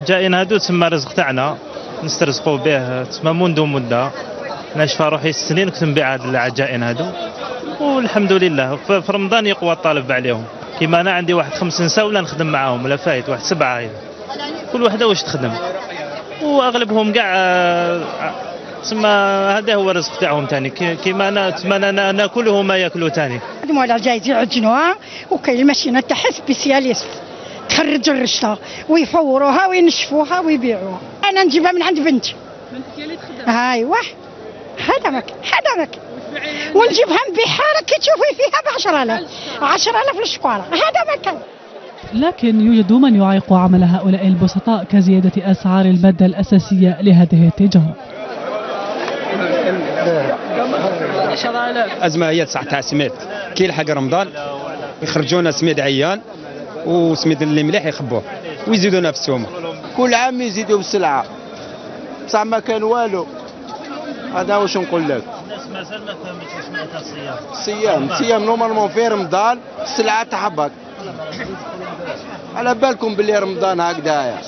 جايين هادو تسمى رزق تاعنا نسترزقوا به تسمى منذ مده. نشفى روحي السنين كنت نبيع هاد العجائن هادو، والحمد لله في رمضان يقوى الطلب عليهم. كيما انا عندي واحد 5 نساء ولا نخدم معاهم ولا فايت واحد 7 هيدا. كل وحده واش تخدم، واغلبهم كاع تسمى هذا هو الرزق تاعهم ثاني. كيما انا تسمى ناكل وهما ياكلوا ثاني. ولا جاي يعجنوها وكاين الماشينه تاعها سبيسياليست تخرج الرشته ويفوروها وينشفوها ويبيعوها. انا نجيبها من عند بنتي. بنتك هي اللي تخدم؟ ايوا خدمك ونجيبها نبيعها كي تشوفي فيها ب 10,000 للشكاره. هذا مكان. لكن يوجد من يعيق عمل هؤلاء البسطاء كزيادة أسعار المادة الأساسية لهذه التجارة. أزمة هي تاع سميد كي يلحق رمضان يخرجونا سميد عيان وسميد اللي مليح يخبوه ويزيدونا في السومة. كل عام يزيدوا بالسلعة بصح ما كان والو. هذا واش نقول لك. الناس مازال ما فهمتش واش معناتها الصيام نورمالمون في رمضان السلعة تحبط. على بالكم باللي رمضان هكذايا.